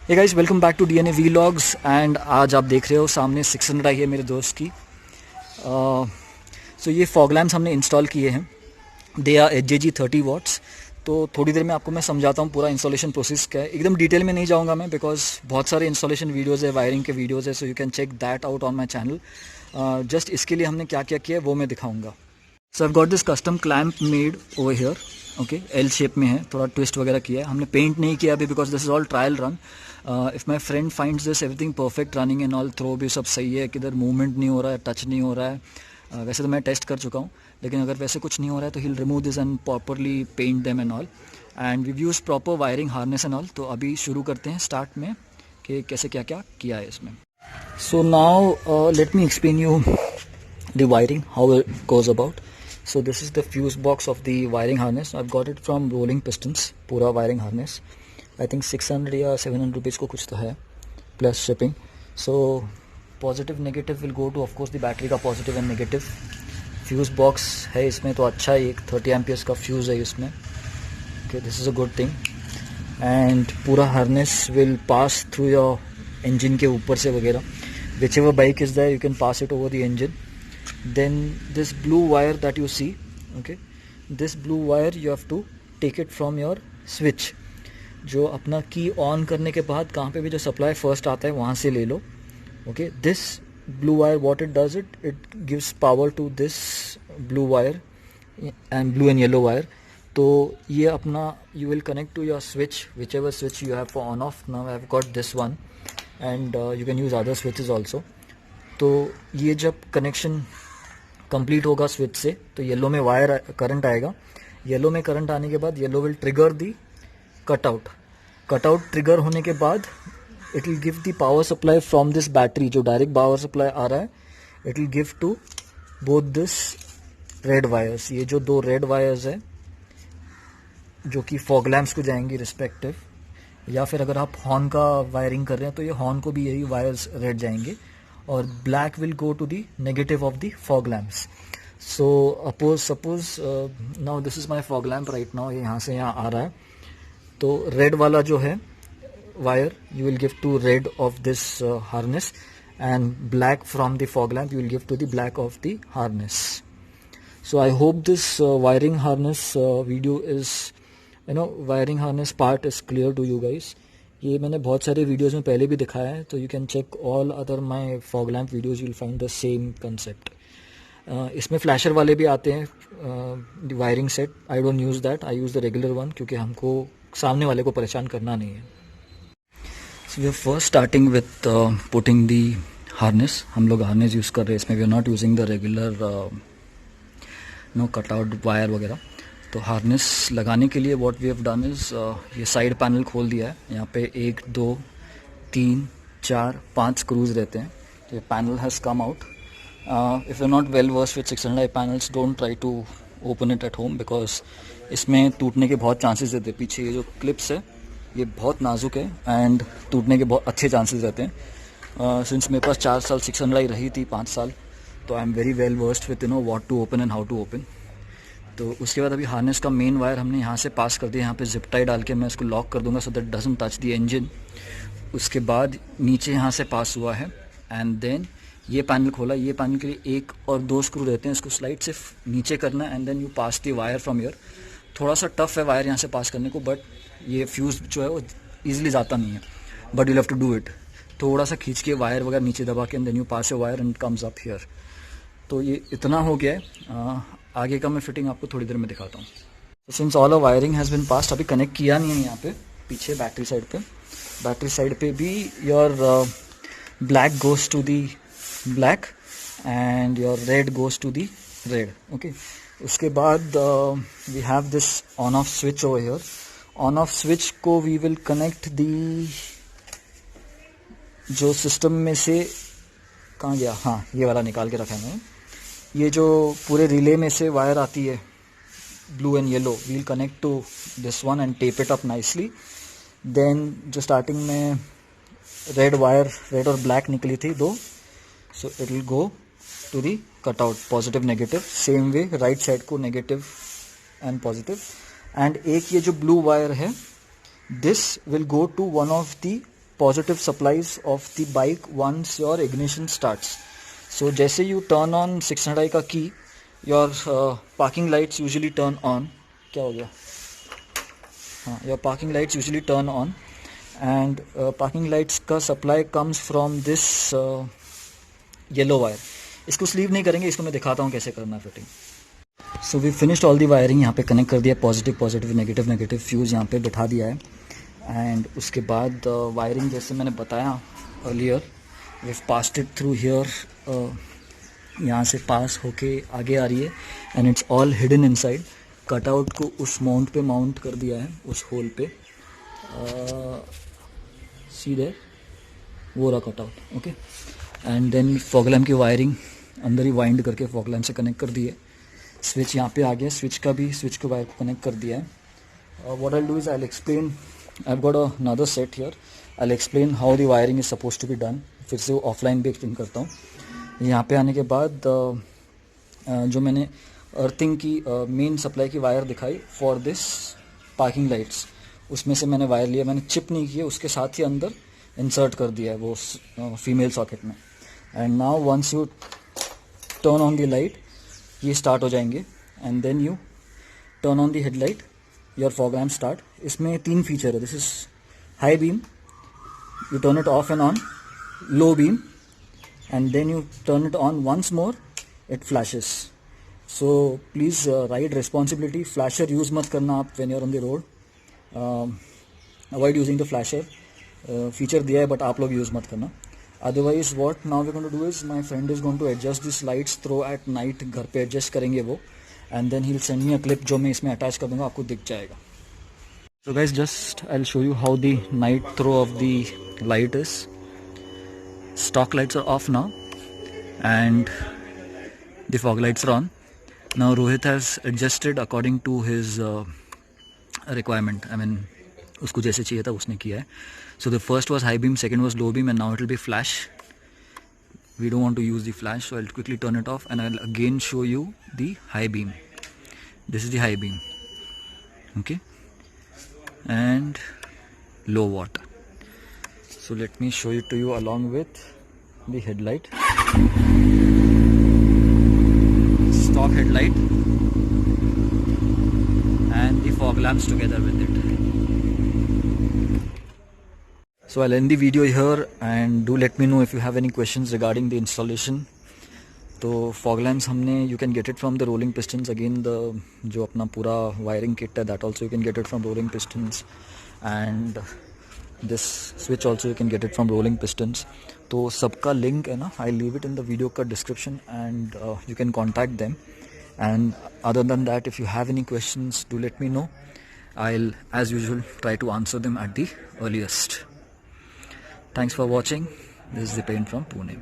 Hey guys, welcome back to DNA vlogs. And आज आप देख रहे हो सामने 600 आई है मेरे दोस्त की। सो ये फॉग लैम्प्स हमने इंस्टॉल किए हैं। They are HJG 30 watts. तो थोड़ी देर में आपको मैं समझाता हूँ पूरा इंस्टॉलेशन प्रोसेस क्या है। एकदम डिटेल में नहीं जाऊँगा मैं, बिकॉज बहुत सारे इंस्टॉलेशन वीडियोज़ है, वायरिंग के वीडियोज़ है, so you can check that out on my channel. Just इसके लिए हमने क्या क्या किया है वो मैं दिखाऊँगा। So I got this custom clamp made over here. Okay, L shape में है, थोड़ा ट्विस्ट वगैरह किया है। हमने पेंट नहीं किया अभी because this is all trial run. If my friend finds this everything perfect running and all, through भी सब सही है, किधर मूवमेंट नहीं हो रहा है, टच नहीं हो रहा है, वैसे तो मैं टेस्ट कर चुका हूँ, लेकिन अगर वैसे कुछ नहीं हो रहा है तो he will remove this and properly paint them and all. And we use proper wiring harness and all. तो अभी शुरू करते हैं स्टार्ट में कि कैसे क्या क्या किया है इसमें। So now let me explain you the wiring, how it goes about. So this is the fuse box of the wiring harness. I've got it from Rolling Pistons, पूरा wiring harness. I think 600 या 700 rupees को कुछ तो है, plus shipping. So positive negative will go to of course the battery का positive and negative. Fuse box है इसमें तो अच्छा है, एक 30 amperes का fuse है इसमें. Okay, this is a good thing. And पूरा harness will pass through your engine के ऊपर से वगैरह. Whichever bike is there, you can pass it over the engine. Then this blue wire that you see, okay, this blue wire you have to take it from your switch. जो अपना की on करने के बाद कहाँ पे भी जो सप्लाई फर्स्ट आता है वहाँ से ले लो. okay, this blue wire, what it does, it gives power to this blue wire and blue and yellow wire. तो ये अपना you will connect to your switch, whichever switch you have for on off. Now I have got this one and you can use other switches also. तो ये जब connection complete होगा switch से तो yellow में वायर करंट आएगा. Yellow में current आने के बाद yellow will trigger the cutout. Cutout trigger होने के बाद it will give the power supply from this battery, जो डायरेक्ट पावर सप्लाई आ रहा है, it will give to both this red wires. ये जो दो रेड वायर्स है जो कि फॉग लैम्प्स को जाएंगी रिस्पेक्टिव, या फिर अगर आप हॉर्न का वायरिंग कर रहे हैं तो ये हॉर्न को भी यही वायर्स रेड जाएंगे, और black will go to the negative of the fog lamps. So suppose now this is my fog lamp right now, ये यहाँ से यहाँ आ रहा है. तो red वाला जो है wire you will give to red of this harness, and black from the fog lamp you will give to the black of the harness. So I hope this wiring harness video is, wiring harness part is clear to you guys. ये मैंने बहुत सारे videos में पहले भी दिखाया है, तो you can check all other my fog lamp videos, you will find the same concept. इसमें फ्लैशर वाले भी आते हैं wiring set. I don't use that, I use the regular one, क्योंकि हमको सामने वाले को परेशान करना नहीं है. So we are first starting with putting the harness. हम लोग हार्नेस यूज़ कर रहे हैं इसमें. We are not using the regular cutout wire वगैरह. तो हार्नेस लगाने के लिए what we have done is, ये साइड पैनल खोल दिया है. यहाँ पे 1 2 3 4 5 स्क्रूज रहते हैं. तो ये panel has come out. If you not well versed with 600i panels, don't try to open it at home, because इसमें टूटने के बहुत चांसेस रहते हैं. पीछे ये जो क्लिप्स है ये बहुत नाजुक है एंड टूटने के बहुत अच्छे चांसेस रहते हैं. सिंस मेरे पास 4 साल 600i रही थी, 5 साल, तो I am very well versed with what to open and how to open. तो उसके बाद अभी हार्नेस का मेन वायर हमने यहाँ से पास कर दिया. यहाँ पे जिप टाई डाल के मैं इसको लॉक कर दूंगा so that doesn't touch the engine. उसके बाद नीचे यहाँ से पास हुआ है एंड देन ये पैनल खोला. ये पैनल के लिए 1 और 2 स्क्रू रहते हैं. इसको स्लाइड से नीचे करना and then you pass the wire from here. थोड़ा सा टफ है वायर यहाँ से पास करने को, बट ये फ्यूज जो है वो ईजिली जाता नहीं है, but you have to do it. थोड़ा सा खींच के वायर वगैरह नीचे दबा के and then you pass a wire and comes up here. तो ये इतना हो गया है. आगे का मैं फिटिंग आपको थोड़ी देर में दिखाता हूँ. Since all a wiring has been passed, अभी कनेक्ट किया नहीं है यहाँ पे पीछे बैटरी साइड पे. बैटरी साइड पे भी your black goes to the black and your red goes to the red. Okay, उसके बाद we have this on off switch over here. On off switch को वी विल कनेक्ट दी, जो system में से कहाँ गया, हाँ ये वाला निकाल के रखा है मैंने. ये जो पूरे रिले में से वायर आती है blue and yellow, we'll connect to this one and tape it up nicely. Then जो स्टार्टिंग में रेड वायर, रेड और ब्लैक निकली थी 2, so it will go to the cutout, positive negative. Same way right side को negative and positive. And एक ये जो blue wire है, this will go to one of the positive supplies of the bike once your ignition starts. So जैसे you turn on 600i का key, your parking lights usually turn on. क्या हो गया? हाँ, your parking lights usually turn on, and parking lights का supply comes from this yellow wire. इसको sleeve नहीं करेंगे, इसको मैं दिखाता हूँ कैसे करना है fitting. So we finished all the wiring. यहाँ पे कनेक्ट कर दिया, positive positive, negative negative, fuse यहाँ पे बिठा दिया है. एंड उसके बाद वायरिंग जैसे मैंने बताया earlier, we passed it through here, यहाँ से पास होके आगे आ रही है, and it's all hidden inside. Cutout को उस माउंट पे माउंट कर दिया है, उस होल पे. सीधे वो रहा cutout. Okay, and then fog lamp की वायरिंग अंदर ही वाइंड करके फॉग लैम्प से कनेक्ट कर दी है. स्विच यहाँ पे आ गया, स्विच का भी, स्विच के वायर को कनेक्ट कर दिया है. What I do is I explain, I have got another set here, I explain how the wiring is suppose to be done. फिर से ऑफलाइन भी एक्सप्लेन करता हूँ. यहाँ पे आने के बाद जो मैंने अर्थिंग की मेन सप्लाई की वायर दिखाई फॉर दिस पार्किंग लाइट्स, उसमें से मैंने वायर लिया, मैंने चिप नहीं किया, उसके साथ ही अंदर इंसर्ट कर दिया है वो फीमेल सॉकेट में. And now once you turn on the light, ये स्टार्ट हो जाएंगे, and then you turn on the headlight, your fog lamp start. इसमें 3 फीचर है. This is high beam, you turn it off and on, low beam, and then you turn it on once more, it flashes. So please ride responsibly. Flasher use मत करना आप when you're on the road. Avoid using the flasher. Feature दिया है but आप लोग use मत करना. Otherwise what now we're going to do is my friend is going to adjust these lights through at night. घर पे adjust करेंगे वो, and then he'll send me a clip जो मैं इसमें attach कर दूँगा, आपको दिख जाएगा. So guys, just I'll show you how the night throw of the light is. Stock lights are off now and the fog lights are on. Now Rohit has adjusted according to his requirement. I mean, उसको जैसे चाहिए था उसने किया है. So the first was high beam, second was low beam, and now it will be flash. We don't want to use the flash, so I'll quickly turn it off and I'll again show you the high beam. This is the high beam. Okay. And low watt. So let me show it to you along with the headlight. Stock headlight and the fog lamps together with it. So I'll end the video here, and do let me know if you have any questions regarding the installation. तो fog lamps हमने, you can get it from the rolling pistons. Again, the जो अपना पूरा wiring kit है, that also you can get it from rolling pistons, and this switch also you can get it from rolling pistons. तो सबका link है ना, I'll leave it in the video का description, and you can contact them. And other than that, if you have any questions, do let me know. I'll, as usual, try to answer them at the earliest. Thanks for watching. This is Dipen from Pune.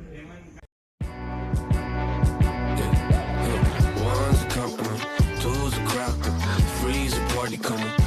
Party coming.